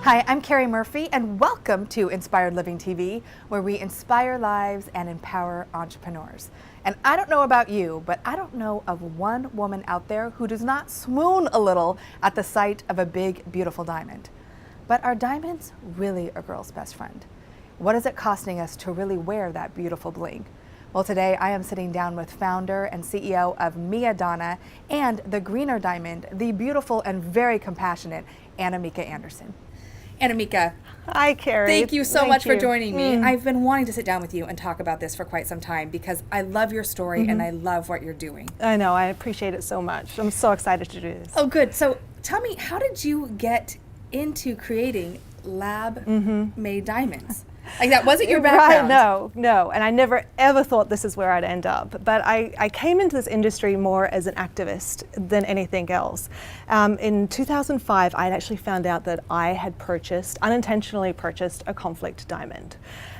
Hi, I'm Keri Murphy, and welcome to Inspired Living TV, where we inspire lives and empower entrepreneurs. And I don't know about you, but I don't know of one woman out there who does not swoon a little at the sight of a big, beautiful diamond. But are diamonds really a girl's best friend? What is it costing us to really wear that beautiful bling? Well, today I am sitting down with founder and CEO of MiaDonna and the greener diamond, the beautiful and very compassionate Anna-Mieke Anderson. Anna-Mieke. Hi, Keri. Thank you so much for joining me. I've been wanting to sit down with you and talk about this for quite some time because I love your story and I love what you're doing. I know, I appreciate it so much. I'm so excited to do this. Oh, good. So tell me, how did you get into creating lab-made diamonds? Like, that wasn't your background. Right, no. And I never ever thought this is where I'd end up. But I came into this industry more as an activist than anything else. In 2005, I had actually found out that I had unintentionally purchased a conflict diamond.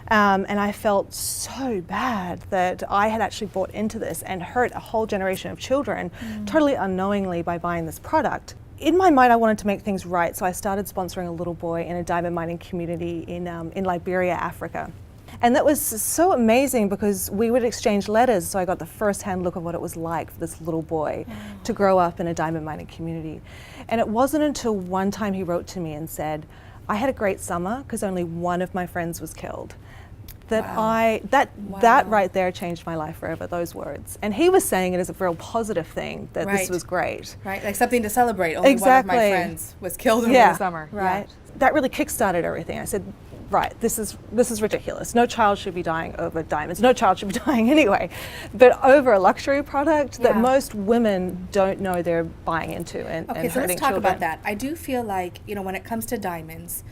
And I felt so bad that I had actually bought into this and hurt a whole generation of children totally unknowingly by buying this product. In my mind, I wanted to make things right, so I started sponsoring a little boy in a diamond mining community in Liberia, Africa. And that was so amazing because we would exchange letters, so I got the first-hand look of what it was like for this little boy to grow up in a diamond mining community. And it wasn't until one time he wrote to me and said, "I had a great summer because only one of my friends was killed." That right there changed my life forever, those words. And he was saying it as a real positive thing, that this was great. Right, like something to celebrate. Only one of my friends was killed over the summer. Right. Yeah. That really kick-started everything. I said, right, this is ridiculous. No child should be dying over diamonds. No child should be dying anyway. But over a luxury product that most women don't know they're buying into and hurting children. Okay, so let's talk about that. I do feel like, when it comes to diamonds,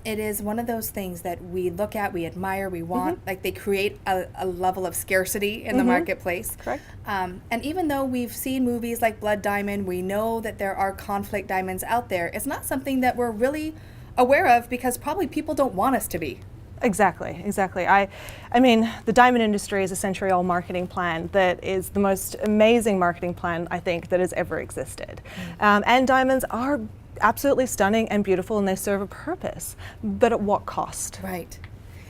it is one of those things that we look at, we admire, we want, like they create a level of scarcity in the marketplace. Correct. And even though we've seen movies like Blood Diamond, we know that there are conflict diamonds out there. It's not something that we're really aware of because probably people don't want us to be. Exactly. I mean, the diamond industry is a century-old marketing plan that is the most amazing marketing plan, I think, that has ever existed. And diamonds are absolutely stunning and beautiful, and they serve a purpose, but at what cost? Right.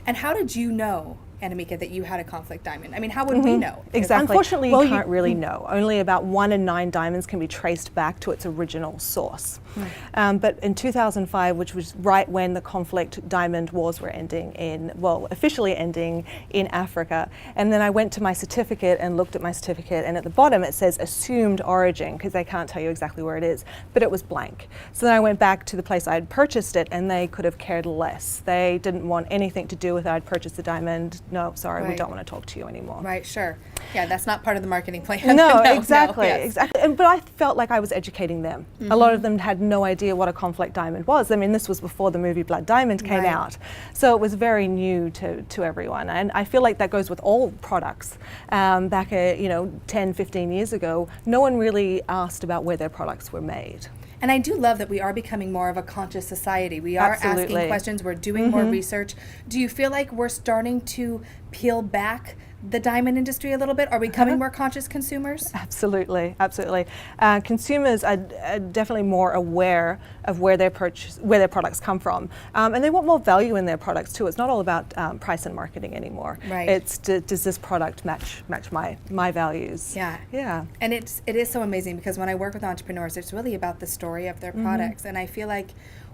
And how did you know, Anna-Mieke, that you had a conflict diamond? I mean, how would we know? Exactly. Unfortunately, you can't really know. Only about 1 in 9 diamonds can be traced back to its original source. But in 2005, which was right when the conflict diamond wars were officially ending in Africa, and then I went to my certificate and looked at my certificate, and at the bottom it says assumed origin, because they can't tell you exactly where it is, but it was blank. So then I went back to the place I had purchased it, and they could have cared less. They didn't want anything to do with it. I'd purchased the diamond. No, sorry, we don't want to talk to you anymore. Right, sure. Yeah, that's not part of the marketing plan. No, exactly. But I felt like I was educating them. A lot of them had no idea what a conflict diamond was. I mean, this was before the movie Blood Diamond came out. So it was very new to everyone. And I feel like that goes with all products. Back 10, 15 years ago, no one really asked about where their products were made. And I do love that we are becoming more of a conscious society. We are asking questions, we're doing more research. Do you feel like we're starting to peel back the diamond industry a little bit? Are we becoming more conscious consumers? Absolutely. Consumers are definitely more aware of where their products come from, and they want more value in their products too. It's not all about price and marketing anymore. Right. It's does this product match my values? Yeah. And it is so amazing because when I work with entrepreneurs, it's really about the story of their products, and I feel like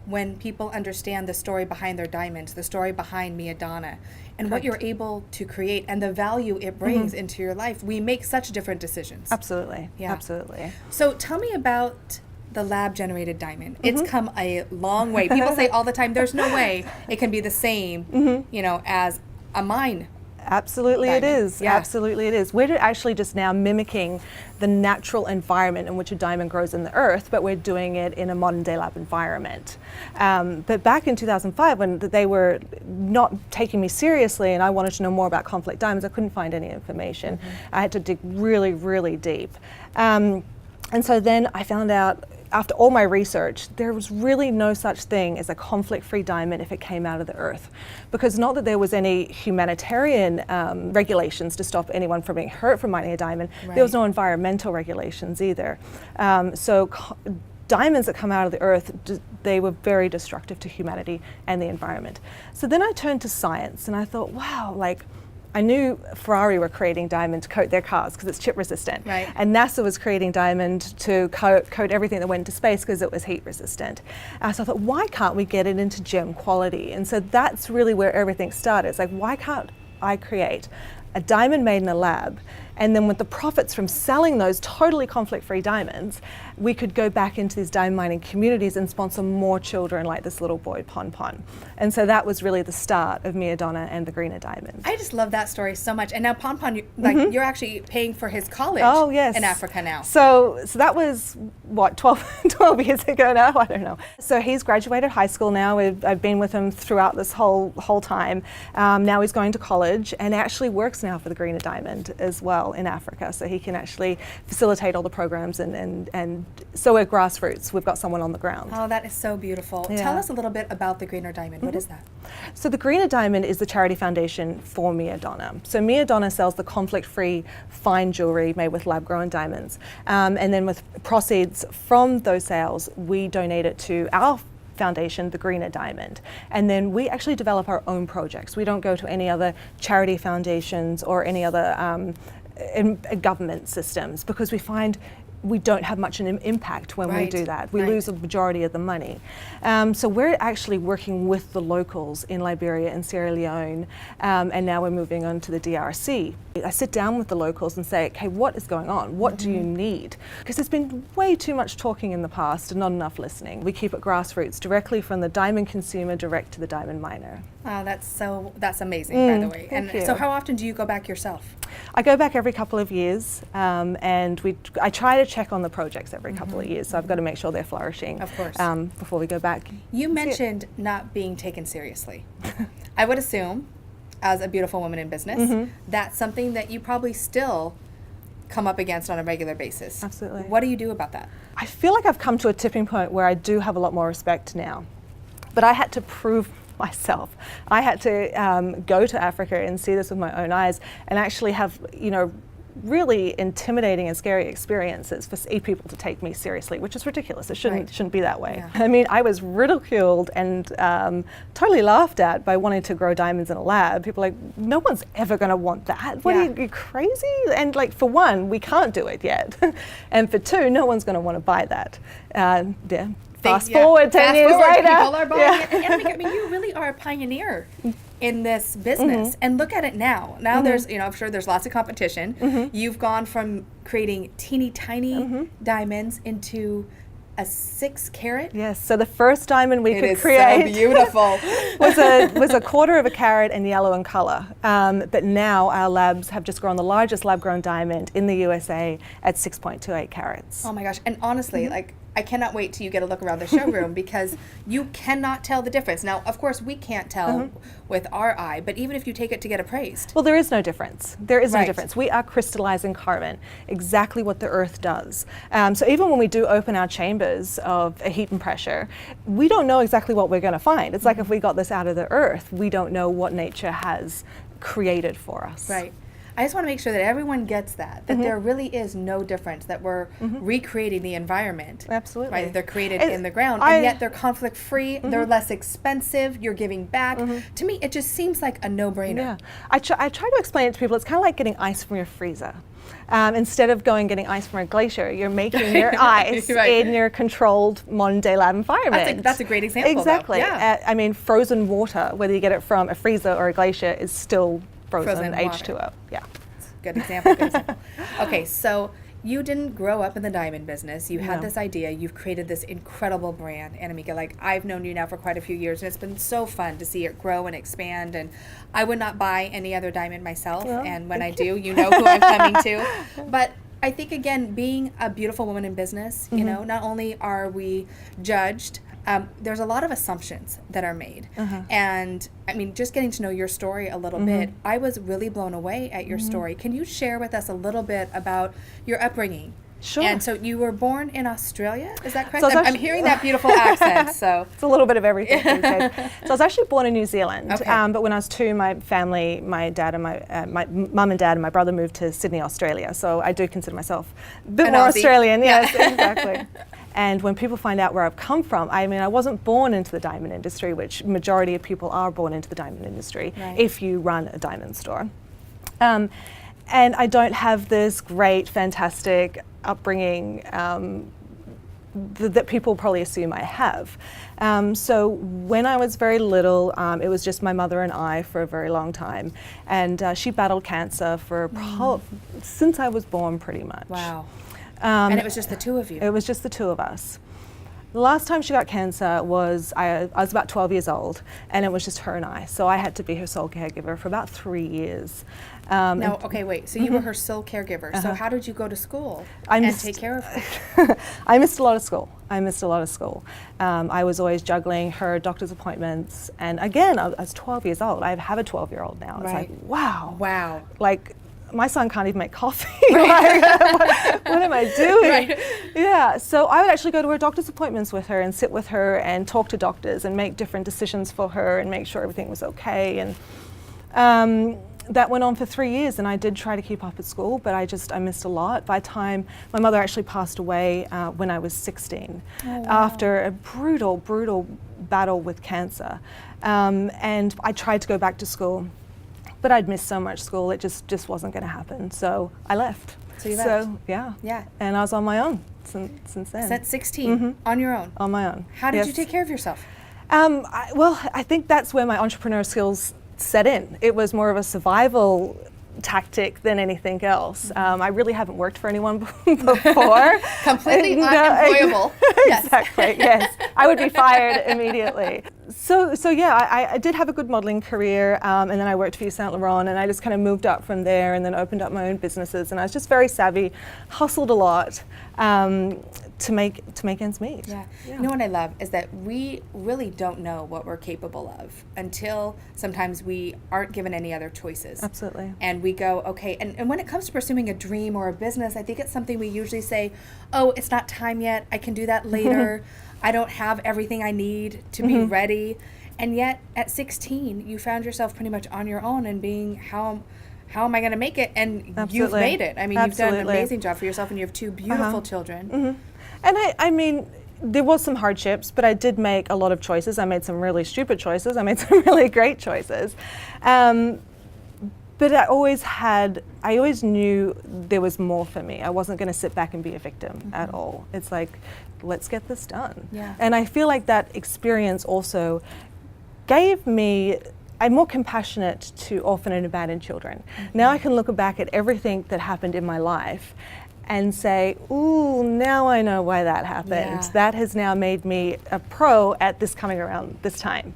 when people understand the story behind their diamonds, the story behind MiaDonna, and what you're able to create and the value it brings into your life, we make such different decisions. Absolutely. So tell me about the lab-generated diamond. It's come a long way. People say all the time, there's no way it can be the same, as a mine. Absolutely diamond. It is. Absolutely it is. We're actually just now mimicking the natural environment in which a diamond grows in the earth, but we're doing it in a modern day lab environment. But back in 2005, when they were not taking me seriously and I wanted to know more about conflict diamonds, I couldn't find any information. I had to dig really, really deep. And so then I found out, after all my research, there was really no such thing as a conflict-free diamond if it came out of the earth. Because not that there was any humanitarian regulations to stop anyone from being hurt from mining a diamond, there was no environmental regulations either. So diamonds that come out of the earth they were very destructive to humanity and the environment. So then I turned to science and I thought, wow, like, I knew Ferrari were creating diamond to coat their cars because it's chip resistant. Right. And NASA was creating diamond to coat everything that went into space because it was heat resistant. So I thought, why can't we get it into gem quality? And so that's really where everything started. It's like, why can't I create a diamond made in a lab, and then with the profits from selling those totally conflict-free diamonds, we could go back into these diamond mining communities and sponsor more children like this little boy, Pon Pon. And so that was really the start of MiaDonna and the greener diamond. I just love that story so much. And now Pon Pon, you're actually paying for his college in Africa now. So that was, what, 12 years ago now? I don't know. So he's graduated high school now. I've been with him throughout this whole time. Now he's going to college and actually works now for the greener diamond as well in Africa. So he can actually facilitate all the programs and so we're Grassroots. We've got someone on the ground. Oh, that is so beautiful. Yeah. Tell us a little bit about the greener diamond. What is that? So the Greener Diamond is the charity foundation for MiaDonna. So MiaDonna sells the conflict-free fine jewelry made with lab-grown diamonds. And then with proceeds from those sales, we donate it to our foundation, the Greener Diamond. And then we actually develop our own projects. We don't go to any other charity foundations or any other government systems because we find we don't have much an impact when we do that. We lose a majority of the money. So we're actually working with the locals in Liberia and Sierra Leone, and now we're moving on to the DRC. I sit down with the locals and say, okay, what is going on? What do you need? Because there's been way too much talking in the past and not enough listening. We keep it grassroots, directly from the diamond consumer direct to the diamond miner. Oh, that's amazing, by the way. Thank you. So how often do you go back yourself? I go back every couple of years, and I try to check on the projects every couple of years, so I've got to make sure they're flourishing, of course, before we go back. You mentioned not being taken seriously. I would assume, as a beautiful woman in business, that's something that you probably still come up against on a regular basis. Absolutely. What do you do about that? I feel like I've come to a tipping point where I do have a lot more respect now, but I had to prove myself. I had to go to Africa and see this with my own eyes and actually have, really intimidating and scary experiences for people to take me seriously, which is ridiculous. It shouldn't be that way. Yeah. I mean, I was ridiculed and totally laughed at by wanting to grow diamonds in a lab. People are like, no one's ever going to want that. What are you crazy? And like, for one, we can't do it yet. And for two, no one's going to want to buy that. Fast forward 10 years later. People are buying it. And I mean, you really are a pioneer in this business. And look at it now. Now there's, I'm sure there's lots of competition. You've gone from creating teeny tiny diamonds into a 6-carat. Yes, so the first diamond we could So create beautiful. was a 1/4 of a carat and yellow in color. But now our labs have just grown the largest lab-grown diamond in the USA at 6.28 carats. Oh my gosh! And honestly, I cannot wait till you get a look around the showroom because you cannot tell the difference. Now, of course, we can't tell with our eye, but even if you take it to get appraised. Well, there is no difference. There is no difference. We are crystallizing carbon, exactly what the Earth does. So even when we do open our chambers of heat and pressure, we don't know exactly what we're going to find. It's like if we got this out of the Earth, we don't know what nature has created for us. Right. I just want to make sure that everyone gets that there really is no difference, that we're recreating the environment. Absolutely. Right? They're created in the ground, and yet they're conflict-free, they're less expensive, you're giving back. To me, it just seems like a no-brainer. Yeah. I try to explain it to people, it's kind of like getting ice from your freezer. Instead of getting ice from a glacier, you're making your ice in your controlled modern-day lab environment. That's a great example. Exactly. Yeah. I mean, frozen water, whether you get it from a freezer or a glacier, is still frozen H2O. Yeah. Good example. Good example. Okay, so you didn't grow up in the diamond business. You had this idea. You've created this incredible brand, Anna-Mieke. Like, I've known you now for quite a few years, and it's been so fun to see it grow and expand. And I would not buy any other diamond myself. And when I do, you know who I'm coming to. But I think, again, being a beautiful woman in business, not only are we judged, there's a lot of assumptions that are made. And I mean, just getting to know your story a little bit, I was really blown away at your story. Can you share with us a little bit about your upbringing? Sure. And so you were born in Australia, is that correct? So I'm hearing that beautiful accent, so. It's a little bit of everything these days. So I was actually born in New Zealand, but when I was 2, my family, my dad and my mum and dad and my brother moved to Sydney, Australia. So I do consider myself a bit more Australian, yes, exactly. And when people find out where I've come from, I mean, I wasn't born into the diamond industry, which majority of people are born into the diamond industry if you run a diamond store. And I don't have this great, fantastic upbringing that people probably assume I have. So when I was very little, it was just my mother and I for a very long time. And she battled cancer for since I was born, pretty much. Wow. And it was just the two of you? It was just the two of us. The last time she got cancer was, I was about 12 years old, and it was just her and I. So I had to be her sole caregiver for about 3 years. No, okay, wait. So you were her sole caregiver. So how did you go to school and take care of her? I missed a lot of school. I was always juggling her doctor's appointments. And again, I was 12 years old. I have a 12-year-old now. It's like, wow. Wow. Like, my son can't even make coffee. Like, what am I doing? Right. Yeah, so I would actually go to her doctor's appointments with her and sit with her and talk to doctors and make different decisions for her and make sure everything was okay. And that went on for 3 years, and I did try to keep up at school, but I missed a lot. By the time my mother actually passed away when I was 16, after a brutal, brutal battle with cancer. And I tried to go back to school, but I'd missed so much school, it just wasn't going to happen. So I left. So you left? Yeah. And I was on my own since then. Since 16, on your own? On my own. How did you take care of yourself? Well, I think that's where my entrepreneur skills set in. It was more of a survival tactic than anything else. I really haven't worked for anyone before. Completely unemployable. Exactly, yes. I would be fired immediately. So yeah, I did have a good modeling career, and then I worked for Yves Saint Laurent, and I just kind of moved up from there and then opened up my own businesses, and I was just very savvy, hustled a lot to make ends meet. Yeah. You know what I love is that we really don't know what we're capable of until sometimes we aren't given any other choices. Absolutely. And we go, okay, and when it comes to pursuing a dream or a business, I think it's something we usually say, oh, it's not time yet, I can do that later, I don't have everything I need to be ready. And yet at 16, you found yourself pretty much on your own and being, how am I going to make it? And you've made it. I mean, you've done an amazing job for yourself, and you have two beautiful children. And I mean, there was some hardships, but I did make a lot of choices. I made some really stupid choices. I made some really great choices. But I always knew there was more for me. I wasn't going to sit back and be a victim at all. It's like, let's get this done. Yeah. And I feel like that experience also gave me, I'm more compassionate to orphan and abandoned children. Now I can look back at everything that happened in my life and say, ooh, now I know why that happened. Yeah. That has now made me a pro at this coming around this time.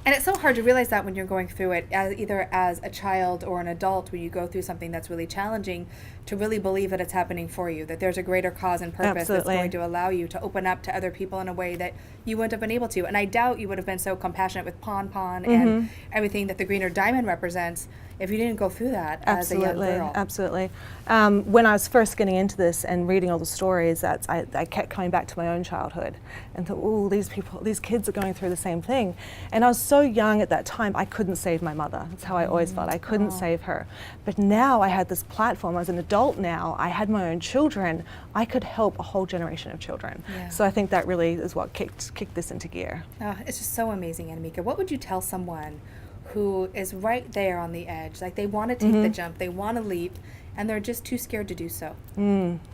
And it's so hard to realize that when you're going through it, either as a child or an adult, when you go through something that's really challenging, to really believe that it's happening for you, that there's a greater cause and purpose that's going to allow you to open up to other people in a way that you wouldn't have been able to. And I doubt you would have been so compassionate with Pon and everything that the greener diamond represents if you didn't go through that as a young girl. Absolutely. When I was first getting into this and reading all the stories, I kept coming back to my own childhood and thought, oh, these kids are going through the same thing. And I was so young at that time, I couldn't save my mother. That's how I always felt. I couldn't save her. But now I had this platform. I was an adult now. I had my own children. I could help a whole generation of children. Yeah. So I think that really is what kicked this into gear. Oh, it's just so amazing, Anna-Mieke. What would you tell someone who is right there on the edge, like they want to take the jump, they want to leap, and they're just too scared to do so?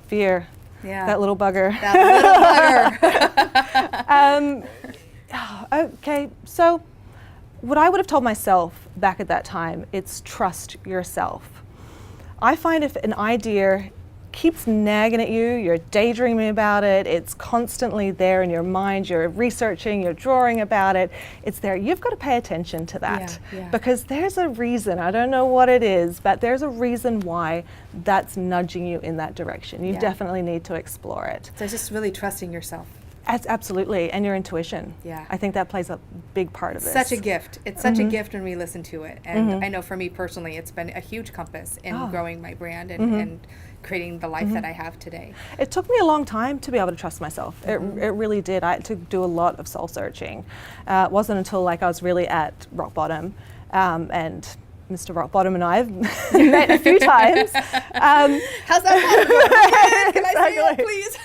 Fear. Yeah. That little bugger. Okay, so what I would have told myself back at that time, it's trust yourself. I find if an idea keeps nagging at you, you're daydreaming about it, it's constantly there in your mind, you're researching, you're drawing about it, it's there. You've got to pay attention to that because there's a reason, I don't know what it is, but there's a reason why that's nudging you in that direction. You definitely need to explore it. So it's just really trusting yourself. Absolutely, and your intuition. Yeah. I think that plays a big part of this. Such a gift. It's such a gift when we listen to it. And I know for me personally, it's been a huge compass in growing my brand and creating the life that I have today. It took me a long time to be able to trust myself. It really did. I had to do a lot of soul searching. It wasn't until I was really at rock bottom, and Mr. Rock Bottom and I have met a few times. How's that? Can I say it, please?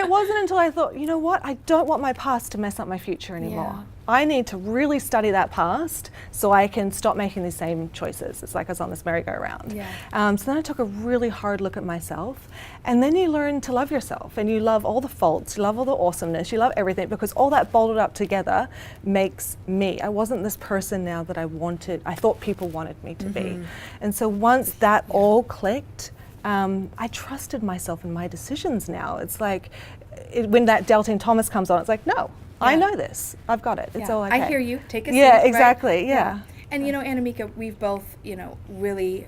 it wasn't until I thought, you know what, I don't want my past to mess up my future anymore. Yeah. I need to really study that past so I can stop making these same choices. It's like I was on this merry-go-round. Yeah. So then I took a really hard look at myself, and then you learn to love yourself, and you love all the faults, you love all the awesomeness, you love everything, because all that bolted up together makes me. I wasn't this person now that I thought people wanted me to be. And so once that all clicked, I trusted myself in my decisions now. It's like when that Deltine Thomas comes on, it's like, no, I know this. I've got it. It's all okay. I hear you. Take a seat. Yeah, exactly. Right? Yeah. And Anna-Mieke, we've both, really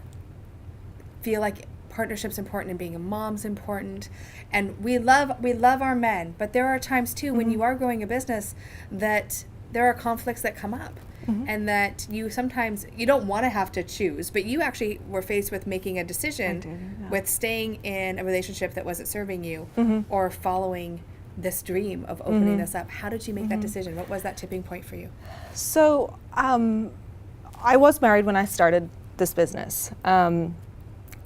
feel like partnership's important and being a mom's important. And we love our men, but there are times too when you are growing a business that there are conflicts that come up. And that you sometimes, you don't want to have to choose, but you actually were faced with making a decision with staying in a relationship that wasn't serving you or following this dream of opening this up. How did you make that decision? What was that tipping point for you? So I was married when I started this business.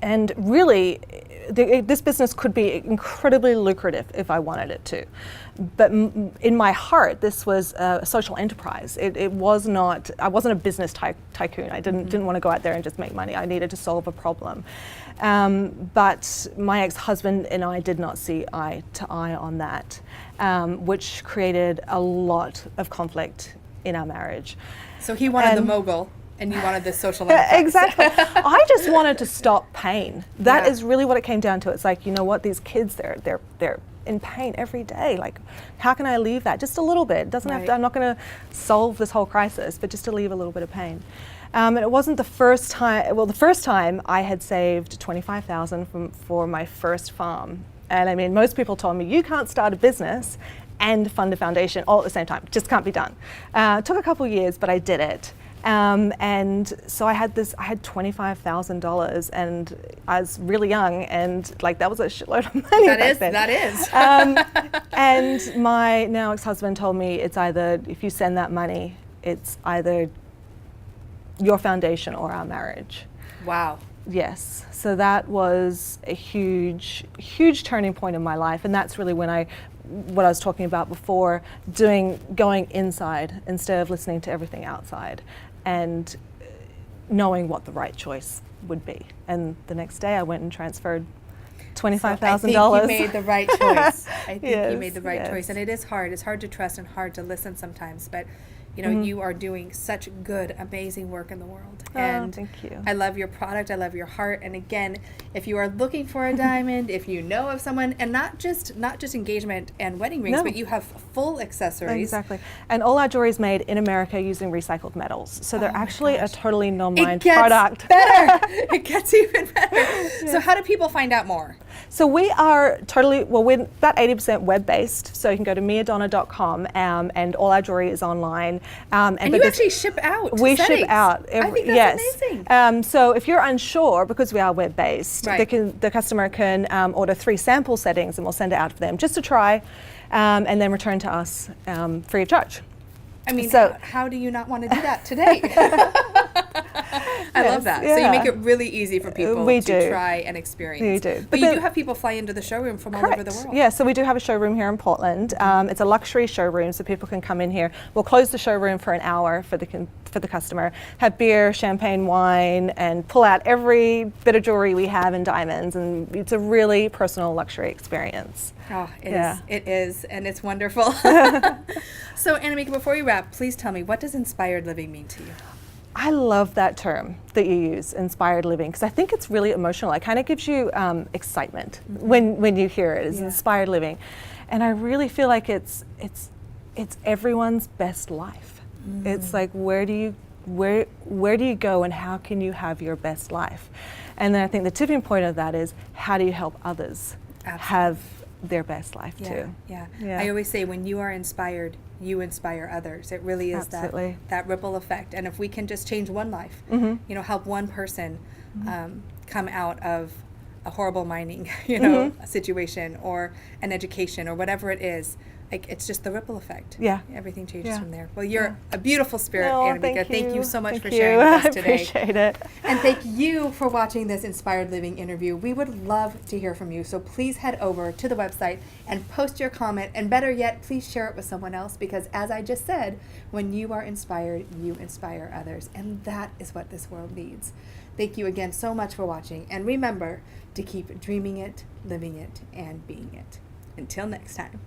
And really, this business could be incredibly lucrative if I wanted it to. But in my heart, this was a social enterprise. It was not, I wasn't a business tycoon. I didn't want to go out there and just make money. I needed to solve a problem. But my ex-husband and I did not see eye to eye on that, which created a lot of conflict in our marriage. So he wanted the mogul, and you wanted the social enterprise. Exactly. I just wanted to stop pain. That is really what it came down to. It's like, you know what, these kids, they're in pain every day. Like, how can I alleviate that? Just a little bit. It doesn't have to, I'm not going to solve this whole crisis, but just to alleviate a little bit of pain. And it wasn't the first time, well, the first time I had saved $25,000 for my first farm. And I mean, most people told me, you can't start a business and fund a foundation all at the same time. It just can't be done. It took a couple years, but I did it. And so I had $25,000, and I was really young, and like that was a shitload of money. That is. And my now ex-husband told me, it's either, if you send that money, it's either your foundation or our marriage. Wow. Yes. So that was a huge, huge turning point in my life, and that's really when what I was talking about before, going inside instead of listening to everything outside, and knowing what the right choice would be. And the next day I went and transferred $25,000. I think you made the right choice. I think Yes, you made the right choice. And it is hard. It's hard to trust and hard to listen sometimes. But, you are doing such good, amazing work in the world. And thank you. I love your product. I love your heart. And again, if you are looking for a diamond, if you know of someone, and not just engagement and wedding rings, but you have full accessories. Exactly. And all our jewelry is made in America using recycled metals. So they're actually a totally non-mined product. It gets even better. Yes. So how do people find out more? So we are we're about 80% web-based. So you can go to MiaDonna.com, and all our jewelry is online. And you actually ship out to We settings. ship out. I think that's amazing. So if you're unsure, because we are web-based, right. the customer can order 3 sample settings, and we'll send it out for them just to try, and then return to us free of charge. I mean, so, how do you not want to do that today? I love that. Yeah. So you make it really easy for people to try and experience. We do. But you do have people fly into the showroom from all over the world. Yeah, so we do have a showroom here in Portland. It's a luxury showroom, so people can come in here. We'll close the showroom for an hour for the customer, have beer, champagne, wine, and pull out every bit of jewelry we have in diamonds, and it's a really personal luxury experience. Oh, it is, and it's wonderful. So Anna-Mieke, before we wrap, please tell me, what does inspired living mean to you? I love that term that you use, inspired living, because I think it's really emotional. It kind of gives you excitement when you hear it. It's inspired living, and I really feel like it's everyone's best life. It's like, where do you go, and how can you have your best life? And then I think the tipping point of that is, how do you help others have their best life too? Yeah. I always say, when you are inspired, you inspire others. It really is that ripple effect. And if we can just change one life, help one person come out of a horrible mining, situation, or an education, or whatever it is, like, it's just the ripple effect. Yeah. Everything changes Yeah. from there. Well, you're Yeah. a beautiful spirit, Oh, Anna-Mieke. Thank you so much Thank for you. sharing with us I today. appreciate it. And thank you for watching this Inspired Living interview. We would love to hear from you. So please head over to the website and post your comment. And better yet, please share it with someone else, because as I just said, when you are inspired, you inspire others. And that is what this world needs. Thank you again so much for watching. And remember to keep dreaming it, living it, and being it. Until next time.